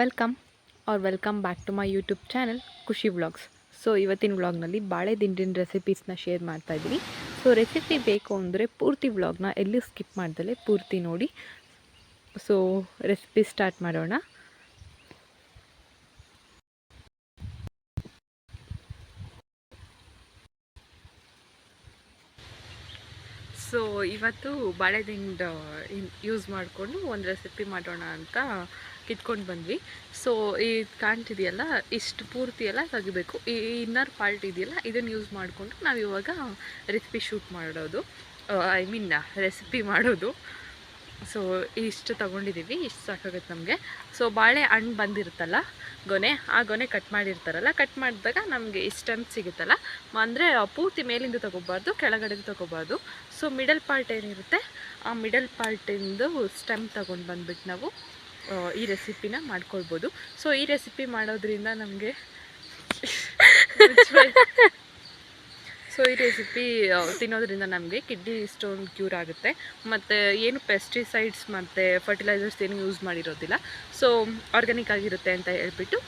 Welcome back to my YouTube channel Khushi vlogs. So ಇವತ್ತಿನ ವ್ಲಾಗ್ನಲ್ಲಿ ಬಾಳೆ ದಿಂಡಿನ ರೆಸಿಪೀಸ್ನ ಶೇರ್ ಮಾಡ್ತಾ ಇದ್ದೀನಿ. ಸೊ ರೆಸಿಪಿ ಬೇಕು ಅಂದರೆ ಪೂರ್ತಿ ವ್ಲಾಗ್ನ ಎಲ್ಲೂ ಸ್ಕಿಪ್ ಮಾಡ್ದಲೇ ಪೂರ್ತಿ ನೋಡಿ. ಸೊ ರೆಸಿಪಿ ಸ್ಟಾರ್ಟ್ ಮಾಡೋಣ. ಸೊ ಇವತ್ತು ಬಾಳೆದಿಂಡು ಯೂಸ್ ಮಾಡಿಕೊಂಡು ಒಂದು ರೆಸಿಪಿ ಮಾಡೋಣ ಅಂತ ಕಿತ್ಕೊಂಡು ಬಂದ್ವಿ. ಸೊ ಇದು ಕಾಣ್ತಿದೆಯಲ್ಲ, ಇಷ್ಟು ಪೂರ್ತಿ ಎಲ್ಲ ತೆಗಿಬೇಕು. ಈ ಇನ್ನರ್ ಪಾರ್ಟ್ ಇದೆಯಲ್ಲ, ಇದನ್ನು ಯೂಸ್ ಮಾಡಿಕೊಂಡು ನಾವು ಇವಾಗ ರೆಸಿಪಿ ಶೂಟ್ ಮಾಡೋದು, ರೆಸಿಪಿ ಮಾಡೋದು. ಸೊ ಇಷ್ಟು ತೊಗೊಂಡಿದ್ದೀವಿ, ಇಷ್ಟು ಸಾಕಾಗುತ್ತೆ ನಮಗೆ. ಸೊ ಬಾಳೆ ಹಣ್ಣು ಬಂದಿರುತ್ತಲ್ಲ, ಆ ಗೊನೆ ಕಟ್ ಮಾಡಿರ್ತಾರಲ್ಲ, ಕಟ್ ಮಾಡಿದಾಗ ನಮಗೆ ಇಷ್ಟು ಸಿಗುತ್ತಲ್ಲ, ಅಂದರೆ ಪೂರ್ತಿ ಮೇಲಿಂದ ತೊಗೋಬಾರ್ದು, ಕೆಳಗಡೆದು ತೊಗೋಬಾರ್ದು. ಸೊ ಮಿಡಲ್ ಪಾರ್ಟ್ ಏನಿರುತ್ತೆ, ಆ ಮಿಡಲ್ ಪಾರ್ಟಿಂದು ಸ್ಟೆಮ್ ತೊಗೊಂಡು ಬಂದುಬಿಟ್ಟು ನಾವು ಈ ರೆಸಿಪಿನ ಮಾಡ್ಕೊಳ್ಬೋದು. ಸೊ ಈ ರೆಸಿಪಿ ಮಾಡೋದ್ರಿಂದ ನಮಗೆ ಈ ರೆಸಿಪಿ ತಿನ್ನೋದ್ರಿಂದ ನಮಗೆ ಕಿಡ್ನಿ ಸ್ಟೋನ್ ಕ್ಯೂರ್ ಆಗುತ್ತೆ. ಮತ್ತು ಏನು ಪೆಸ್ಟಿಸೈಡ್ಸ್ ಮತ್ತು ಫರ್ಟಿಲೈಸರ್ಸ್ ಏನು ಯೂಸ್ ಮಾಡಿರೋದಿಲ್ಲ. ಸೊ ಆರ್ಗ್ಯಾನಿಕ್ ಆಗಿರುತ್ತೆ ಅಂತ ಹೇಳ್ಬಿಟ್ಟು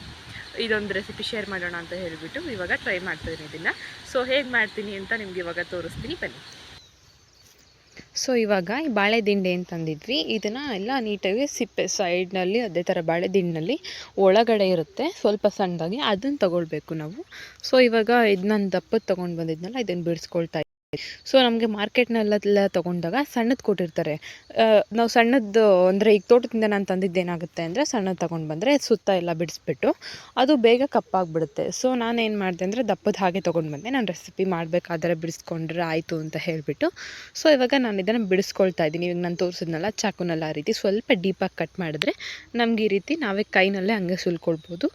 ಇದೊಂದು ರೆಸಿಪಿ ಶೇರ್ ಮಾಡೋಣ ಅಂತ ಹೇಳಿಬಿಟ್ಟು ಇವಾಗ ಟ್ರೈ ಮಾಡ್ತೀನಿ ಇದನ್ನು. ಸೊ ಹೇಗೆ ಮಾಡ್ತೀನಿ ಅಂತ ನಿಮ್ಗೆ ಇವಾಗ ತೋರಿಸ್ತೀನಿ, ಬನ್ನಿ. ಸೊ ಇವಾಗ ಈ ಬಾಳೆ ದಿಂಡೆ ಏನು ತಂದಿದ್ವಿ, ಇದನ್ನು ಎಲ್ಲ ನೀಟಾಗಿ ಸಿಪ್ಪೆ ಸೈಡ್ನಲ್ಲಿ ಅದೇ ಥರ ಬಾಳೆ ದಿಂಡಿನಲ್ಲಿ ಒಳಗಡೆ ಇರುತ್ತೆ ಸ್ವಲ್ಪ ಸಣ್ಣದಾಗಿ, ಅದನ್ನು ತೊಗೊಳ್ಬೇಕು ನಾವು. ಸೊ ಇವಾಗ ಇದು ನಾನು ದಪ್ಪದ್ದು ತೊಗೊಂಡು ಬಂದಿದ್ನಲ್ಲ, ಇದನ್ನು ಬಿಡಿಸ್ಕೊಳ್ತಾ. ಸೊ ನಮಗೆ ಮಾರ್ಕೆಟ್ನಲ್ಲೆಲ್ಲ ತೊಗೊಂಡಾಗ ಸಣ್ಣದು ಕೊಟ್ಟಿರ್ತಾರೆ. ನಾವು ಸಣ್ಣದ್ದು ಅಂದರೆ ಈಗ ತೋಟದಿಂದ ನಾನು ತಂದಿದ್ದೇನಾಗುತ್ತೆ ಅಂದರೆ, ಸಣ್ಣದು ತೊಗೊಂಡು ಬಂದರೆ ಸುತ್ತ ಎಲ್ಲ ಬಿಡಿಸ್ಬಿಟ್ಟು ಅದು ಬೇಗ ಕಪ್ಪಾಗಿಬಿಡುತ್ತೆ. ಸೊ ನಾನೇನು ಮಾಡಿದೆ ಅಂದರೆ ದಪ್ಪದ ಹಾಗೆ ತೊಗೊಂಡು ಬಂದೆ. ನಾನು ರೆಸಿಪಿ ಮಾಡಬೇಕಾದ್ರೆ ಬಿಡಿಸ್ಕೊಂಡ್ರೆ ಆಯಿತು ಅಂತ ಹೇಳಿಬಿಟ್ಟು. ಸೊ ಇವಾಗ ನಾನು ಇದನ್ನು ಬಿಡಿಸ್ಕೊಳ್ತಾ ಇದ್ದೀನಿ. ಇವಾಗ ನಾನು ತೋರಿಸಿದ್ನಲ್ಲ ಚಾಕುನಲ್ಲಿ, ಆ ರೀತಿ ಸ್ವಲ್ಪ ಡೀಪಾಗಿ ಕಟ್ ಮಾಡಿದ್ರೆ ನಮ್ಗೆ ಈ ರೀತಿ ನಾವೇ ಕೈನಲ್ಲೇ ಹಂಗೆ ಸುಲ್ಕೊಳ್ಬೋದು.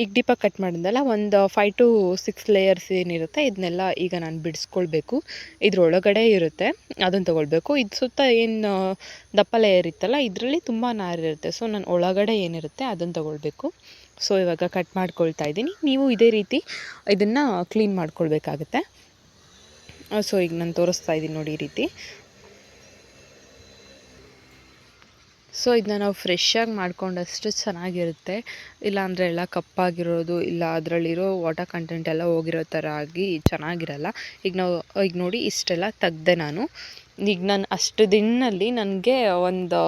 ಈಗ ಡೀಪಾಗಿ ಕಟ್ ಮಾಡಿದ್ನಲ್ಲ, ಒಂದು 5 to 6 ಲೇಯರ್ಸ್ ಏನಿರುತ್ತೆ ಇದನ್ನೆಲ್ಲ ಈಗ ನಾನು ಬಿಡಿಸ್ಕೊಳ್ಬೇಕು. ಇದ್ರೊಳಗಡೆ ಇರುತ್ತೆ, ಅದನ್ನು ತೊಗೊಳ್ಬೇಕು. ಇದು ಸುತ್ತ ಏನು ದಪ್ಪ ಲೇಯರ್ ಇತ್ತಲ್ಲ, ಇದರಲ್ಲಿ ತುಂಬ ನಾರಿರುತ್ತೆ. ಸೊ ನಾನು ಒಳಗಡೆ ಏನಿರುತ್ತೆ ಅದನ್ನು ತೊಗೊಳ್ಬೇಕು. ಸೊ ಇವಾಗ ಕಟ್ ಮಾಡ್ಕೊಳ್ತಾ ಇದ್ದೀನಿ. ನೀವು ಇದೇ ರೀತಿ ಇದನ್ನು ಕ್ಲೀನ್ ಮಾಡ್ಕೊಳ್ಬೇಕಾಗತ್ತೆ. ಸೊ ಈಗ ನಾನು ತೋರಿಸ್ತಾ ಇದ್ದೀನಿ ನೋಡಿ, ಈ ರೀತಿ. ಸೊ ಇದನ್ನ ನಾವು ಫ್ರೆಶ್ಶಾಗಿ ಮಾಡ್ಕೊಂಡಷ್ಟು ಚೆನ್ನಾಗಿರುತ್ತೆ. ಇಲ್ಲಾಂದರೆ ಎಲ್ಲ ಕಪ್ಪಾಗಿರೋದು, ಇಲ್ಲ ಅದರಲ್ಲಿರೋ ವಾಟರ್ ಕಂಟೆಂಟ್ ಎಲ್ಲ ಹೋಗಿರೋ ಥರ ಆಗಿ ಚೆನ್ನಾಗಿರಲ್ಲ. ಈಗ ನೋಡಿ ಇಷ್ಟೆಲ್ಲ ತೆಗ್ದೆ ನಾನು. ಈಗ ನಾನು ಅಷ್ಟು ದಿನದಲ್ಲಿ ನನಗೆ ಒಂದು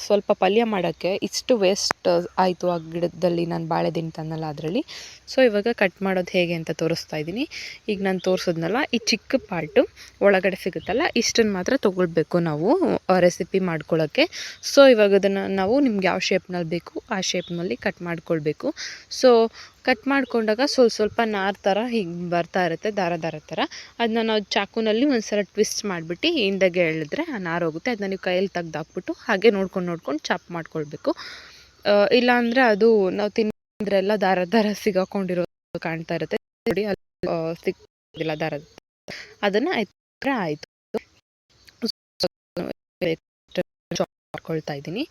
ಸ್ವಲ್ಪ ಪಲ್ಯ ಮಾಡೋಕ್ಕೆ ಇಷ್ಟು ವೇಸ್ಟ್ ಆಯಿತು ಆ ಗಿಡದಲ್ಲಿ. ನಾನು ಬಾಳೆ ದಿಂಡು ತಂದಲ್ಲ ಅದರಲ್ಲಿ. ಸೊ ಇವಾಗ ಕಟ್ ಮಾಡೋದು ಹೇಗೆ ಅಂತ ತೋರಿಸ್ತಾ ಇದ್ದೀನಿ. ಈಗ ನಾನು ತೋರಿಸಿದ್ನಲ್ಲ, ಈ ಚಿಕ್ಕ ಪಾರ್ಟು ಒಳಗಡೆ ಸಿಗುತ್ತಲ್ಲ, ಇಷ್ಟನ್ನು ಮಾತ್ರ ತೊಗೊಳ್ಬೇಕು ನಾವು ರೆಸಿಪಿ ಮಾಡ್ಕೊಳ್ಳೋಕ್ಕೆ. ಸೊ ಇವಾಗ ಅದನ್ನು ನಾವು ನಿಮ್ಗೆ ಯಾವ ಶೇಪ್ನಲ್ಲಿ ಬೇಕು ಆ ಶೇಪ್ನಲ್ಲಿ ಕಟ್ ಮಾಡ್ಕೊಳ್ಬೇಕು. ಸೊ ಕಟ್ ಮಾಡಿಕೊಂಡಾಗ ಸ್ವಲ್ಪ ನಾರು ಥರ ಹೀಗೆ ಬರ್ತಾ ಇರುತ್ತೆ, ದಾರ ಥರ. ಅದನ್ನ ನಾವು ಚಾಕುನಲ್ಲಿ ಒಂದು ಸಲ ಟ್ವಿಸ್ಟ್ ಮಾಡಿಬಿಟ್ಟು ಹಿಂದೆಗೆ ಎಳೆದ್ರೆ ಆ ನಾರು ಹೋಗುತ್ತೆ. ಅದನ್ನ ನೀವು ಕೈಯಲ್ಲಿ ತೆಗ್ದಾಕ್ಬಿಟ್ಟು ಹಾಗೆ ನೋಡ್ಕೊಂಡು ಚಾಪ್ ಮಾಡ್ಕೊಳ್ಬೇಕು. ಇಲ್ಲಾಂದರೆ ಅದು ನಾವು ತಿಂದ್ರೆಲ್ಲ ದಾರ ಸಿಗಾಕೊಂಡಿರೋದು ಕಾಣ್ತಾ ಇರುತ್ತೆ ನೋಡಿ, ಅಲ್ಲಿ ಸಿಕ್ಕಿಲ್ಲ ದಾರ. ಅದನ್ನು ಆಯಿತು ಮಾಡ್ಕೊಳ್ತಾ ಇದ್ದೀನಿ.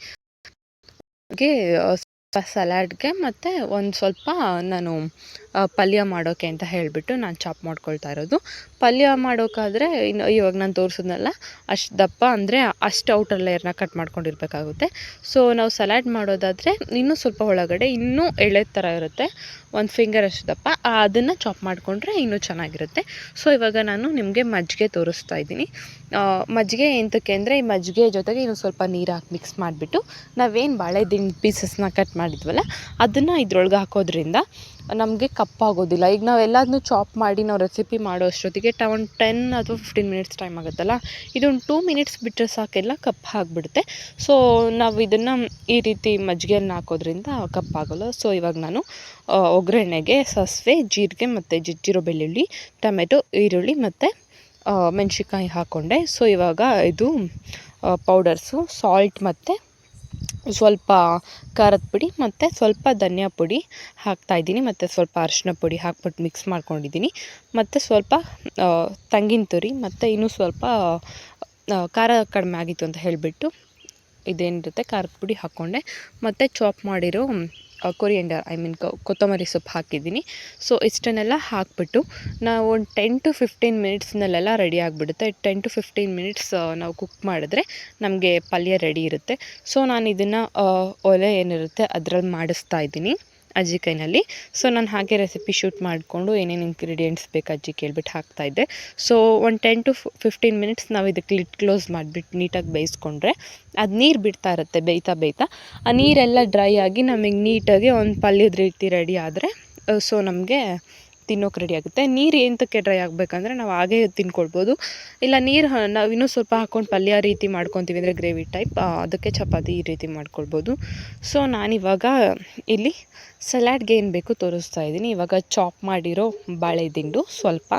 ಹಾಗೆ ಸಲಾಡ್ಗೆ ಮತ್ತು ಒಂದು ಸ್ವಲ್ಪ ನಾನು ಪಲ್ಯ ಮಾಡೋಕ್ಕೆ ಅಂತ ಹೇಳಿಬಿಟ್ಟು ನಾನು ಚಾಪ್ ಮಾಡ್ಕೊಳ್ತಾ ಇರೋದು. ಪಲ್ಯ ಮಾಡೋಕ್ಕಾದರೆ ಇವಾಗ ನಾನು ತೋರಿಸಿದ್ನಲ್ಲ ಅಷ್ಟು ದಪ್ಪ, ಅಂದರೆ ಅಷ್ಟು ಔಟರ್ ಲೇಯರ್ನ ಕಟ್ ಮಾಡ್ಕೊಂಡಿರ್ಬೇಕಾಗುತ್ತೆ. ಸೊ ನಾವು ಸಲಾಡ್ ಮಾಡೋದಾದರೆ ಇನ್ನೂ ಸ್ವಲ್ಪ ಒಳಗಡೆ ಇನ್ನೂ ಎಳೆ ಥರ ಇರುತ್ತೆ, ಒಂದು ಫಿಂಗರ್ ಅಷ್ಟು ದಪ್ಪ, ಅದನ್ನು ಚಾಪ್ ಮಾಡಿಕೊಂಡ್ರೆ ಇನ್ನೂ ಚೆನ್ನಾಗಿರುತ್ತೆ. ಸೊ ಇವಾಗ ನಾನು ನಿಮಗೆ ಮಜ್ಜಿಗೆ ತೋರಿಸ್ತಾ ಇದ್ದೀನಿ. ಮಜ್ಜಿಗೆ ಎಂತಕ್ಕೆ ಅಂದರೆ, ಈ ಮಜ್ಜಿಗೆ ಜೊತೆಗೆ ಇನ್ನೂ ಸ್ವಲ್ಪ ನೀರು ಹಾಕಿ ಮಿಕ್ಸ್ ಮಾಡಿಬಿಟ್ಟು ನಾವೇನು ಬಾಳೆ ದಿಂಡು ಪೀಸಸ್ನ ಕಟ್ ಮಾಡಿದ್ವಲ್ಲ ಅದನ್ನು ಇದ್ರೊಳಗೆ ಹಾಕೋದ್ರಿಂದ ನಮಗೆ ಕಪ್ಪಾಗೋದಿಲ್ಲ. ಈಗ ನಾವು ಎಲ್ಲದನ್ನೂ ಚಾಪ್ ಮಾಡಿ ನಾವು ರೆಸಿಪಿ ಮಾಡೋ ಅಷ್ಟೊತ್ತಿಗೆ 10 ಅಥವಾ 15 ಮಿನಿಟ್ಸ್ ಟೈಮ್ ಆಗುತ್ತಲ್ಲ, ಇದೊಂದು 2 ಮಿನಿಟ್ಸ್ ಬಿಟ್ಟರೆ ಸಾಕೆಲ್ಲ ಕಪ್ಪಾಗಿಬಿಡುತ್ತೆ. ಸೊ ನಾವು ಇದನ್ನು ಈ ರೀತಿ ಮಜ್ಜಿಗೆಯನ್ನು ಹಾಕೋದ್ರಿಂದ ಕಪ್ಪಾಗೋಲ್ಲ. ಸೊ ಇವಾಗ ನಾನು ಒಗ್ಗರಣೆಗೆ ಸಾಸಿವೆ, ಜೀರಿಗೆ ಮತ್ತು ಜಜ್ಜಿರೋ ಬೆಳ್ಳುಳ್ಳಿ, ಟೊಮೆಟೊ, ಈರುಳ್ಳಿ ಮತ್ತು ಮೆಣಸಿನ್ಕಾಯಿ ಹಾಕ್ಕೊಂಡೆ. ಸೊ ಇವಾಗ ಇದು ಪೌಡರ್ಸು, ಸಾಲ್ಟ್ ಮತ್ತು ಸ್ವಲ್ಪ ಖಾರದ ಪುಡಿ ಮತ್ತು ಸ್ವಲ್ಪ ಧನಿಯಾ ಪುಡಿ ಹಾಕ್ತಾಯಿದ್ದೀನಿ, ಮತ್ತು ಸ್ವಲ್ಪ ಅರಿಶಿನ ಪುಡಿ ಹಾಕ್ಬಿಟ್ಟು ಮಿಕ್ಸ್ ಮಾಡ್ಕೊಂಡಿದ್ದೀನಿ. ಮತ್ತು ಸ್ವಲ್ಪ ತೆಂಗಿನ ತುರಿ ಮತ್ತು ಇನ್ನೂ ಸ್ವಲ್ಪ ಖಾರ ಕಡಿಮೆ ಆಗಿತ್ತು ಅಂತ ಹೇಳಿಬಿಟ್ಟು ಇದೇನಿರುತ್ತೆ ಖಾರದ ಪುಡಿ ಹಾಕ್ಕೊಂಡೆ, ಮತ್ತು ಚಾಪ್ ಮಾಡಿರೋ ಕೊರಿಯಂಡರ್ ಕೊತ್ತಂಬರಿ ಸೊಪ್ಪು ಹಾಕಿದ್ದೀನಿ. ಸೊ ಇಷ್ಟನ್ನೆಲ್ಲ ಹಾಕಿಬಿಟ್ಟು ನಾವು ಒಂದು 10 to 15 ಮಿನಿಟ್ಸ್ನಲ್ಲೆಲ್ಲ ರೆಡಿ ಆಗಿಬಿಡುತ್ತೆ. 10 to 15 ಮಿನಿಟ್ಸ್ ನಾವು ಕುಕ್ ಮಾಡಿದ್ರೆ ನಮಗೆ ಪಲ್ಯ ರೆಡಿ ಇರುತ್ತೆ. ಸೊ ನಾನು ಇದನ್ನು ಒಲೆ ಏನಿರುತ್ತೆ ಅದರಲ್ಲಿ ಮಾಡಿಸ್ತಾ ಇದ್ದೀನಿ ಅಜ್ಜಿಕೈನಲ್ಲಿ. ಸೊ ನಾನು ಹಾಗೆ ರೆಸಿಪಿ ಶೂಟ್ ಮಾಡಿಕೊಂಡು ಏನೇನು ಇಂಗ್ರೀಡಿಯೆಂಟ್ಸ್ ಬೇಕು ಅಜ್ಜಿ ಕೇಳ್ಬಿಟ್ಟು ಹಾಕ್ತಾಯಿದ್ದೆ. ಸೊ ಒಂದು 10 to 15 ಮಿನಿಟ್ಸ್ ನಾವು ಇದಕ್ಕೆ ಲಿಡ್ ಕ್ಲೋಸ್ ಮಾಡಿಬಿಟ್ಟು ನೀಟಾಗಿ ಬೇಯಿಸ್ಕೊಂಡ್ರೆ ಅದು ನೀರು ಬಿಡ್ತಾ ಇರುತ್ತೆ ಬೇಯ್ತಾ. ಆ ನೀರೆಲ್ಲ ಡ್ರೈ ಆಗಿ ನಮಗೆ ನೀಟಾಗಿ ಒಂದು ಪಲ್ಯದ ರೀತಿ ರೆಡಿ ಆದರೆ ಸೊ ನಮಗೆ ತಿನ್ನೋಕೆ ರೆಡಿ ಆಗುತ್ತೆ. ನೀರು ಎಂತಕ್ಕೆ ಡ್ರೈ ಆಗಬೇಕಂದ್ರೆ ನಾವು ಹಾಗೇ ತಿನ್ಕೊಳ್ಬೋದು, ಇಲ್ಲ ನೀರು ನಾವು ಇನ್ನೂ ಸ್ವಲ್ಪ ಹಾಕ್ಕೊಂಡು ಪಲ್ಯ ರೀತಿ ಮಾಡ್ಕೊತೀವಿ ಅಂದರೆ ಗ್ರೇವಿ ಟೈಪ್, ಅದಕ್ಕೆ ಚಪಾತಿ ಈ ರೀತಿ ಮಾಡ್ಕೊಳ್ಬೋದು. ಸೊ ನಾನಿವಾಗ ಇಲ್ಲಿ ಸಲಾಡ್ಗೆ ಏನು ಬೇಕು ತೋರಿಸ್ತಾ ಇದ್ದೀನಿ. ಇವಾಗ ಚಾಪ್ ಮಾಡಿರೋ ಬಾಳೆ ದಿಂಡು ಸ್ವಲ್ಪ,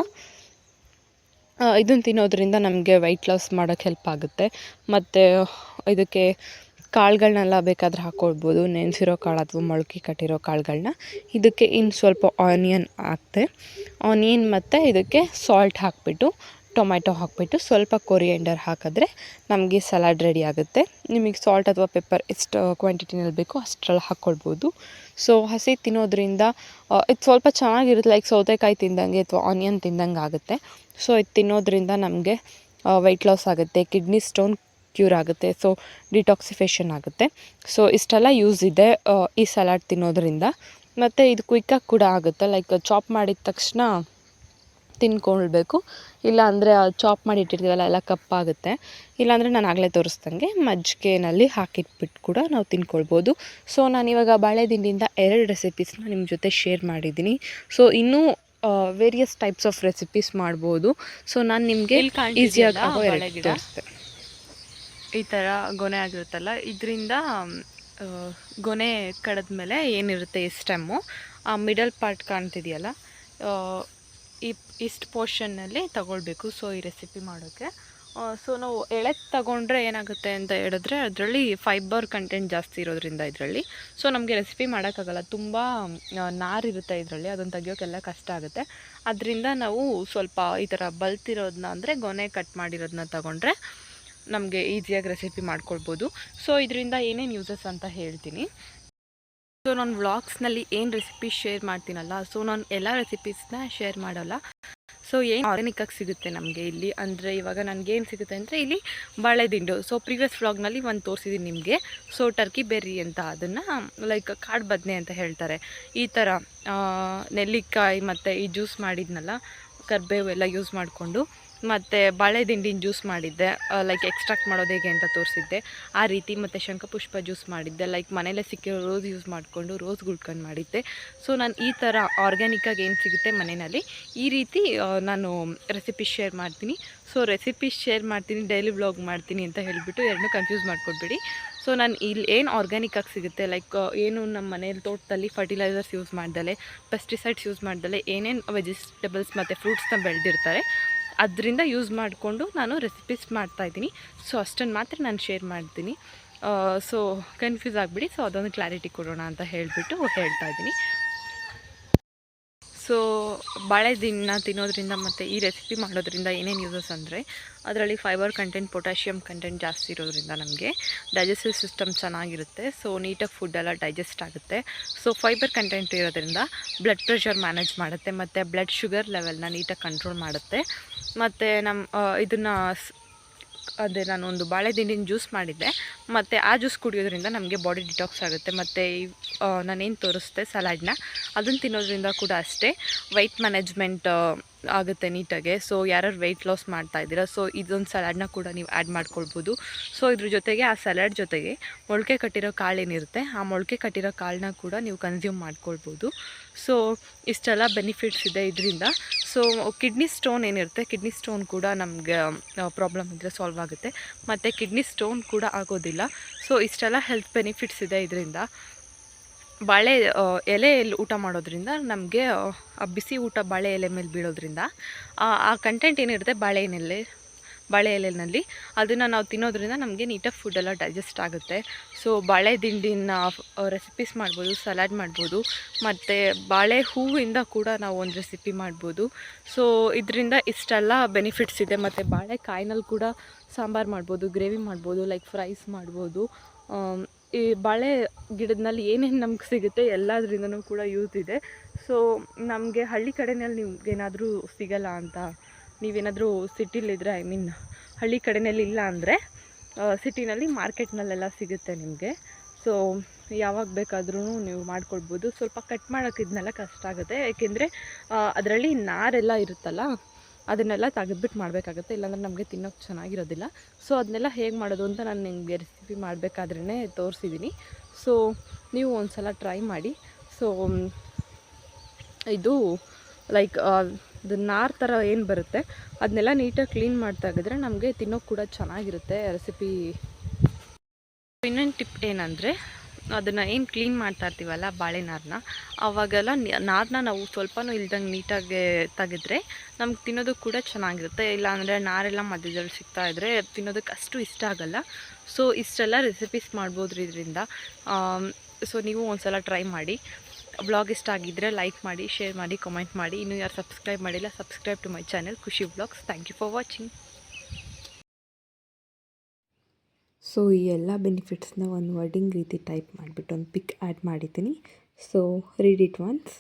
ಇದನ್ನು ತಿನ್ನೋದ್ರಿಂದ ನಮಗೆ ವೆಯ್ಟ್ ಲಾಸ್ ಮಾಡೋಕ್ಕೆ ಹೆಲ್ಪ್ ಆಗುತ್ತೆ. ಮತ್ತು ಇದಕ್ಕೆ ಕಾಳುಗಳನ್ನೆಲ್ಲ ಬೇಕಾದರೆ ಹಾಕ್ಕೊಳ್ಬೋದು, ನೆನೆಸಿರೋ ಕಾಳು ಅಥವಾ ಮೊಳಕೆ ಕಟ್ಟಿರೋ ಕಾಳುಗಳನ್ನ. ಇದಕ್ಕೆ ಇನ್ನು ಸ್ವಲ್ಪ ಆನಿಯನ್ ಹಾಕ್ತೆ, ಆನಿಯನ್ ಮತ್ತು ಇದಕ್ಕೆ ಸಾಲ್ಟ್ ಹಾಕಿಬಿಟ್ಟು ಟೊಮ್ಯಾಟೊ ಹಾಕಿಬಿಟ್ಟು ಸ್ವಲ್ಪ ಕೊರಿಯಂಡರ್ ಹಾಕಿದ್ರೆ ನಮಗೆ ಸಲಾಡ್ ರೆಡಿ ಆಗುತ್ತೆ. ನಿಮಗೆ ಸಾಲ್ಟ್ ಅಥವಾ ಪೆಪ್ಪರ್ ಎಷ್ಟು ಕ್ವಾಂಟಿಟಿನಲ್ಲಿ ಬೇಕೋ ಅಷ್ಟರಲ್ಲಿ ಹಾಕ್ಕೊಳ್ಬೋದು. ಸೊ ಹಸಿ ತಿನ್ನೋದ್ರಿಂದ ಇದು ಸ್ವಲ್ಪ ಚೆನ್ನಾಗಿರುತ್ತೆ, ಲೈಕ್ ಸೌತೆಕಾಯಿ ತಿಂದಂಗೆ ಅಥವಾ ಆನಿಯನ್ ತಿಂದಂಗೆ ಆಗುತ್ತೆ. ಸೊ ಇದು ತಿನ್ನೋದ್ರಿಂದ ನಮಗೆ ವೆಯ್ಟ್ ಲಾಸ್ ಆಗುತ್ತೆ, ಕಿಡ್ನಿ ಸ್ಟೋನ್ ಕ್ಯೂರ್ ಆಗುತ್ತೆ, ಸೊ ಡಿಟಾಕ್ಸಿಫೇಷನ್ ಆಗುತ್ತೆ. ಸೊ ಇಷ್ಟೆಲ್ಲ ಯೂಸ್ ಇದೆ ಈ ಸಲಾಡ್ ತಿನ್ನೋದ್ರಿಂದ. ಮತ್ತು ಇದು ಕ್ವಿಕ್ಕಾಗಿ ಕೂಡ ಆಗುತ್ತೆ, ಲೈಕ್ ಚಾಪ್ ಮಾಡಿದ ತಕ್ಷಣ ತಿನ್ಕೊಳ್ಬೇಕು, ಇಲ್ಲಾಂದರೆ ಚಾಪ್ ಮಾಡಿ ಇಟ್ಟಿರ್ತೀವಲ್ಲ ಎಲ್ಲ ಕಪ್ಪಾಗುತ್ತೆ. ಇಲ್ಲಾಂದರೆ ನಾನು ಆಗಲೇ ತೋರಿಸ್ದಂಗೆ ಮಜ್ಜಿಗೆನಲ್ಲಿ ಹಾಕಿಟ್ಬಿಟ್ಟು ಕೂಡ ನಾವು ತಿನ್ಕೊಳ್ಬೋದು. ಸೊ ನಾನಿವಾಗ ಬಾಳೆ ದಿಂಡಿಂದ 2 ರೆಸಿಪೀಸ್ನ ನಿಮ್ಮ ಜೊತೆ ಶೇರ್ ಮಾಡಿದ್ದೀನಿ. ಸೊ ಇನ್ನೂ ವೇರಿಯಸ್ ಟೈಪ್ಸ್ ಆಫ್ ರೆಸಿಪೀಸ್ ಮಾಡ್ಬೋದು. ಸೊ ನಾನು ನಿಮಗೆ ಈಸಿಯಾಗಿ ತೋರಿಸ್ತೆ. ಈ ಥರ ಗೊನೆ ಆಗಿರುತ್ತಲ್ಲ, ಇದರಿಂದ ಗೊನೆ ಕಡಿದ್ಮೇಲೆ ಏನಿರುತ್ತೆ ಈ ಸ್ಟೆಮ್ಮು, ಆ ಮಿಡಲ್ ಪಾರ್ಟ್ ಕಾಣ್ತಿದೆಯಲ್ಲ, ಇಷ್ಟು ಪೋರ್ಷನ್ನಲ್ಲಿ ತಗೊಳ್ಬೇಕು. ಸೊ ಈ ರೆಸಿಪಿ ಮಾಡೋಕ್ಕೆ ಸೊ ನಾವು ಎಳೆದು ತಗೊಂಡ್ರೆ ಏನಾಗುತ್ತೆ ಅಂತ ಹೇಳಿದ್ರೆ ಅದರಲ್ಲಿ ಫೈಬರ್ ಕಂಟೆಂಟ್ ಜಾಸ್ತಿ ಇರೋದ್ರಿಂದ ಇದರಲ್ಲಿ ಸೊ ನಮಗೆ ರೆಸಿಪಿ ಮಾಡೋಕ್ಕಾಗಲ್ಲ, ತುಂಬ ನಾರಿರುತ್ತೆ ಇದರಲ್ಲಿ, ಅದನ್ನು ತೆಗಿಯೋಕ್ಕೆಲ್ಲ ಕಷ್ಟ ಆಗುತ್ತೆ. ಅದರಿಂದ ನಾವು ಸ್ವಲ್ಪ ಈ ಥರ ಬಲ್ತಿರೋದನ್ನ ಅಂದರೆ ಗೊನೆ ಕಟ್ ಮಾಡಿರೋದನ್ನ ತಗೊಂಡ್ರೆ ನಮಗೆ ಈಸಿಯಾಗಿ ರೆಸಿಪಿ ಮಾಡ್ಕೊಳ್ಬೋದು. ಸೊ ಇದರಿಂದ ಏನೇನು ಯೂಸಸ್ ಅಂತ ಹೇಳ್ತೀನಿ. ಸೊ ನಾನು ವ್ಲಾಗ್ಸ್ನಲ್ಲಿ ಏನು ರೆಸಿಪಿ ಶೇರ್ ಮಾಡ್ತೀನಲ್ಲ, ಸೊ ನಾನು ಎಲ್ಲ ರೆಸಿಪೀಸ್ನ ಶೇರ್ ಮಾಡೋಲ್ಲ. ಸೊ ಏನು ಆರ್ಗ್ಯಾನಿಕ್ಕಾಗಿ ಸಿಗುತ್ತೆ ನಮಗೆ ಇಲ್ಲಿ ಅಂದರೆ, ಇವಾಗ ನನಗೇನು ಸಿಗುತ್ತೆ ಅಂದರೆ ಇಲ್ಲಿ ಬಾಳೆ ದಿಂಡು. ಸೊ ಪ್ರೀವಿಯಸ್ ವ್ಲಾಗ್ನಲ್ಲಿ ಒಂದು ತೋರಿಸಿದ್ದೀನಿ ನಿಮಗೆ. ಸೊ ಟರ್ಕಿ ಬೆರ್ರಿ ಅಂತ, ಅದನ್ನು ಲೈಕ್ ಕಾಡು ಬದನೆ ಅಂತ ಹೇಳ್ತಾರೆ. ಈ ಥರ ನೆಲ್ಲಿಕಾಯಿ ಮತ್ತು ಈ ಜ್ಯೂಸ್ ಮಾಡಿದ್ನಲ್ಲ, ಕರಿಬೇವು ಎಲ್ಲ ಯೂಸ್ ಮಾಡಿಕೊಂಡು ಮತ್ತು ಬಾಳೆ ದಿಂಡಿನ ಜ್ಯೂಸ್ ಮಾಡಿದ್ದೆ, ಲೈಕ್ ಎಕ್ಸ್ಟ್ರಾಕ್ಟ್ ಮಾಡೋದು ಹೇಗೆ ಅಂತ ತೋರಿಸಿದ್ದೆ ಆ ರೀತಿ. ಮತ್ತು ಶಂಖಪುಷ್ಪ ಜ್ಯೂಸ್ ಮಾಡಿದ್ದೆ, ಲೈಕ್ ಮನೇಲೇ ಸಿಕ್ಕಿರೋ ರೋಸ್ ಯೂಸ್ ಮಾಡಿಕೊಂಡು ರೋಸ್ ಗುಳ್ಕೊಂಡು ಮಾಡಿದ್ದೆ. ಸೊ ನಾನು ಈ ಥರ ಆರ್ಗ್ಯಾನಿಕ್ಕಾಗಿ ಏನು ಸಿಗುತ್ತೆ ಮನೆಯಲ್ಲಿ ಈ ರೀತಿ ನಾನು ರೆಸಿಪಿ ಶೇರ್ ಮಾಡ್ತೀನಿ. ಸೊ ರೆಸಿಪಿ ಶೇರ್ ಮಾಡ್ತೀನಿ, ಡೈಲಿ ವ್ಲಾಗ್ ಮಾಡ್ತೀನಿ ಅಂತ ಹೇಳಿಬಿಟ್ಟು ಎರಡನ್ನೂ ಕನ್ಫ್ಯೂಸ್ ಮಾಡ್ಕೊಡ್ಬೇಡಿ. ಸೊ ನಾನು ಇಲ್ಲಿ ಏನು ಆರ್ಗ್ಯಾನಿಕ್ಕಾಗಿ ಸಿಗುತ್ತೆ, ಲೈಕ್ ಏನು ನಮ್ಮ ಮನೇಲಿ ತೋಟದಲ್ಲಿ ಫರ್ಟಿಲೈಸರ್ಸ್ ಯೂಸ್ ಮಾಡ್ದಲೆ, ಪೆಸ್ಟಿಸೈಡ್ಸ್ ಯೂಸ್ ಮಾಡ್ದಲೆ ಏನೇನು ವೆಜಿಟೇಬಲ್ಸ್ ಮತ್ತು ಫ್ರೂಟ್ಸ್ನ ಬೆಳೆದಿರ್ತಾರೆ ಅದರಿಂದ ಯೂಸ್ ಮಾಡಿಕೊಂಡು ನಾನು ರೆಸಿಪೀಸ್ ಮಾಡ್ತಾಯಿದ್ದೀನಿ. ಸೊ ಅಷ್ಟನ್ನು ಮಾತ್ರ ನಾನು ಶೇರ್ ಮಾಡ್ತೀನಿ. ಸೊ ಕನ್ಫ್ಯೂಸ್ ಆಗಿಬಿಡಿ, ಸೊ ಅದೊಂದು ಕ್ಲಾರಿಟಿ ಕೊಡೋಣ ಅಂತ ಹೇಳಿಬಿಟ್ಟು ಹೇಳ್ತಾಯಿದ್ದೀನಿ. ಸೊ ಬಾಳೆ ದಿಂಡನ್ನ ತಿನ್ನೋದ್ರಿಂದ ಮತ್ತು ಈ ರೆಸಿಪಿ ಮಾಡೋದ್ರಿಂದ ಏನೇನು ಯೂಸಸ್ ಅಂದರೆ, ಅದರಲ್ಲಿ ಫೈಬರ್ ಕಂಟೆಂಟ್, ಪೊಟ್ಯಾಷಿಯಮ್ ಕಂಟೆಂಟ್ ಜಾಸ್ತಿ ಇರೋದ್ರಿಂದ ನಮಗೆ ಡೈಜೆಸ್ಟಿವ್ ಸಿಸ್ಟಮ್ ಚೆನ್ನಾಗಿರುತ್ತೆ. ಸೊ ನೀಟಾಗಿ ಫುಡ್ಡೆಲ್ಲ ಡೈಜೆಸ್ಟ್ ಆಗುತ್ತೆ. ಸೊ ಫೈಬರ್ ಕಂಟೆಂಟ್ ಇರೋದ್ರಿಂದ ಬ್ಲಡ್ ಪ್ರೆಷರ್ ಮ್ಯಾನೇಜ್ ಮಾಡುತ್ತೆ ಮತ್ತು ಬ್ಲಡ್ ಶುಗರ್ ಲೆವೆಲ್ನ ನೀಟಾಗಿ ಕಂಟ್ರೋಲ್ ಮಾಡುತ್ತೆ. ಮತ್ತು ಇದನ್ನು ಅದೇ ನಾನೊಂದು ಬಾಳೆ ದಿಂಡಿನ ಜ್ಯೂಸ್ ಮಾಡಿದ್ದೆ, ಮತ್ತು ಆ ಜ್ಯೂಸ್ ಕುಡಿಯೋದ್ರಿಂದ ನಮಗೆ ಬಾಡಿ ಡಿಟಾಕ್ಸ್ ಆಗುತ್ತೆ. ಮತ್ತು ನಾನೇನು ತೋರಿಸ್ದೆ ಸಲಾಡ್ನ, ಅದನ್ನು ತಿನ್ನೋದ್ರಿಂದ ಕೂಡ ಅಷ್ಟೇ ವೆಯ್ಟ್ ಮ್ಯಾನೇಜ್ಮೆಂಟ್ ಆಗುತ್ತೆ ನೀಟಾಗೆ. ಸೊ ಯಾರು ವೆಯ್ಟ್ ಲಾಸ್ ಮಾಡ್ತಾಯಿದ್ದೀರಾ, ಸೊ ಇದೊಂದು ಸಲಾಡ್ನ ಕೂಡ ನೀವು ಆ್ಯಡ್ ಮಾಡ್ಕೊಳ್ಬೋದು. ಸೊ ಇದ್ರ ಜೊತೆಗೆ ಆ ಸಲಾಡ್ ಜೊತೆಗೆ ಮೊಳಕೆ ಕಟ್ಟಿರೋ ಕಾಳು ಏನಿರುತ್ತೆ, ಆ ಮೊಳಕೆ ಕಟ್ಟಿರೋ ಕಾಳನ್ನ ಕೂಡ ನೀವು ಕನ್ಸ್ಯೂಮ್ ಮಾಡ್ಕೊಳ್ಬೋದು. ಸೊ ಇಷ್ಟೆಲ್ಲ ಬೆನಿಫಿಟ್ಸ್ ಇದೆ ಇದರಿಂದ. ಸೊ ಕಿಡ್ನಿ ಸ್ಟೋನ್ ಏನಿರುತ್ತೆ, ಕಿಡ್ನಿ ಸ್ಟೋನ್ ಕೂಡ ನಮಗೆ ಪ್ರಾಬ್ಲಮ್ ಇದ್ದರೆ ಸಾಲ್ವ್ ಆಗುತ್ತೆ, ಮತ್ತು ಕಿಡ್ನಿ ಸ್ಟೋನ್ ಕೂಡ ಆಗೋದಿಲ್ಲ. ಸೊ ಇಷ್ಟೆಲ್ಲ ಹೆಲ್ತ್ ಬೆನಿಫಿಟ್ಸ್ ಇದೆ ಇದರಿಂದ. ಬಾಳೆ ಎಲೆಯಲ್ಲಿ ಊಟ ಮಾಡೋದ್ರಿಂದ ನಮಗೆ ಆ ಬಿಸಿ ಊಟ ಬಾಳೆ ಎಲೆ ಮೇಲೆ ಬೀಳೋದ್ರಿಂದ ಆ ಕಂಟೆಂಟ್ ಏನಿರುತ್ತೆ ಬಾಳೆ ಎಲೆನಲ್ಲಿ. ಅದನ್ನು ನಾವು ತಿನ್ನೋದ್ರಿಂದ ನಮಗೆ ನೀಟಾಗಿ ಫುಡ್ಡೆಲ್ಲ ಡೈಜೆಸ್ಟ್ ಆಗುತ್ತೆ. ಸೊ ಬಾಳೆ ದಿಂಡಿನ ರೆಸಿಪೀಸ್ ಮಾಡ್ಬೋದು, ಸಲಾಡ್ ಮಾಡ್ಬೋದು, ಮತ್ತು ಬಾಳೆ ಹೂವಿಂದ ಕೂಡ ನಾವು ಒಂದು ರೆಸಿಪಿ ಮಾಡ್ಬೋದು. ಸೊ ಇದರಿಂದ ಇಷ್ಟೆಲ್ಲ ಬೆನಿಫಿಟ್ಸ್ ಇದೆ. ಮತ್ತು ಬಾಳೆಕಾಯಿನಲ್ಲಿ ಕೂಡ ಸಾಂಬಾರು ಮಾಡ್ಬೋದು, ಗ್ರೇವಿ ಮಾಡ್ಬೋದು, ಲೈಕ್ ಫ್ರೈಸ್ ಮಾಡ್ಬೋದು. ಈ ಬಾಳೆ ಗಿಡದಲ್ಲಿ ಏನೇನು ನಮ್ಗೆ ಸಿಗುತ್ತೆ ಎಲ್ಲದರಿಂದನೂ ಕೂಡ ಯೂಸ್ ಇದೆ. ಸೊ ನಮಗೆ ಹಳ್ಳಿ ಕಡೆಯಲ್ಲಿ ನಿಮ್ಗೇನಾದರೂ ಸಿಗಲ್ಲ ಅಂತ, ನೀವೇನಾದರೂ ಸಿಟಿಲಿದ್ದರೆ, ಐ ಮೀನ್ ಹಳ್ಳಿ ಕಡೆಯಲ್ಲಿ ಇಲ್ಲ ಅಂದರೆ ಸಿಟಿನಲ್ಲಿ ಮಾರ್ಕೆಟ್ನಲ್ಲೆಲ್ಲ ಸಿಗುತ್ತೆ ನಿಮಗೆ. ಸೊ ಯಾವಾಗ ಬೇಕಾದ್ರೂ ನೀವು ಮಾಡ್ಕೊಳ್ಬೋದು. ಸ್ವಲ್ಪ ಕಟ್ ಮಾಡೋಕ್ಕೆ ಇದನ್ನೆಲ್ಲ ಕಷ್ಟ ಆಗುತ್ತೆ, ಏಕೆಂದರೆ ಅದರಲ್ಲಿ ನಾರೆಲ್ಲ ಇರುತ್ತಲ್ಲ, ಅದನ್ನೆಲ್ಲ ತೆಗೆದ್ಬಿಟ್ಟು ಮಾಡಬೇಕಾಗುತ್ತೆ, ಇಲ್ಲಾಂದರೆ ನಮಗೆ ತಿನ್ನೋಕ್ಕೆ ಚೆನ್ನಾಗಿರೋದಿಲ್ಲ. ಸೊ ಅದನ್ನೆಲ್ಲ ಹೇಗೆ ಮಾಡೋದು ಅಂತ ನಾನು ನಿಮಗೆ ರೆಸಿಪಿ ಮಾಡಬೇಕಾದ್ರೇ ತೋರಿಸಿದ್ದೀನಿ. ಸೊ ನೀವು ಒಂದು ಸಲ ಟ್ರೈ ಮಾಡಿ. ಸೊ ಇದು ಲೈಕ್ ಅದು ನಾರು ಥರ ಏನು ಬರುತ್ತೆ ಅದನ್ನೆಲ್ಲ ನೀಟಾಗಿ ಕ್ಲೀನ್ ಮಾಡ್ತಾಗಿದ್ರೆ ನಮಗೆ ತಿನ್ನೋಕ್ಕೆ ಕೂಡ ಚೆನ್ನಾಗಿರುತ್ತೆ ರೆಸಿಪಿ. ಇನ್ನೊಂದು ಟಿಪ್ ಏನಂದರೆ, ಅದನ್ನು ಏನು ಕ್ಲೀನ್ ಮಾಡ್ತಾ ಇರ್ತೀವಲ್ಲ ಬಾಳೆ ನಾರನ್ನ, ಆವಾಗೆಲ್ಲ ನಾರನ್ನ ನಾವು ಸ್ವಲ್ಪನೂ ಇಲ್ದಂಗೆ ನೀಟಾಗಿ ತೆಗೆದ್ರೆ ನಮ್ಗೆ ತಿನ್ನೋದಕ್ಕೆ ಕೂಡ ಚೆನ್ನಾಗಿರುತ್ತೆ. ಇಲ್ಲಾಂದರೆ ನಾರೆಲ್ಲ ಮಧ್ಯದಲ್ಲಿ ಸಿಗ್ತಾಯಿದ್ರೆ ತಿನ್ನೋದಕ್ಕೆ ಅಷ್ಟು ಇಷ್ಟ ಆಗೋಲ್ಲ. ಸೊ ಇಷ್ಟೆಲ್ಲ ರೆಸಿಪೀಸ್ ಮಾಡ್ಬೋದು ಇದರಿಂದ. ಸೊ ನೀವು ಒಂದು ಸಲ ಟ್ರೈ ಮಾಡಿ. ವ್ಲಾಗ್ ಇಷ್ಟ ಆಗಿದ್ದರೆ ಲೈಕ್ ಮಾಡಿ, ಶೇರ್ ಮಾಡಿ, ಕಮೆಂಟ್ ಮಾಡಿ. ಇನ್ನೂ ಯಾರು ಸಬ್ಸ್ಕ್ರೈಬ್ ಮಾಡಿಲ್ಲ, subscribe to my channel Khushi vlogs. Thank you for watching. So ಈ ಎಲ್ಲ ಬೆನಿಫಿಟ್ಸ್ನ ಒಂದು ವರ್ಡಿಂಗ್ ರೀತಿ ಟೈಪ್ ಮಾಡಿಬಿಟ್ಟು ಒಂದು ಪಿಕ್ ಆ್ಯಡ್ ಮಾಡಿದ್ದೀನಿ. So read it once.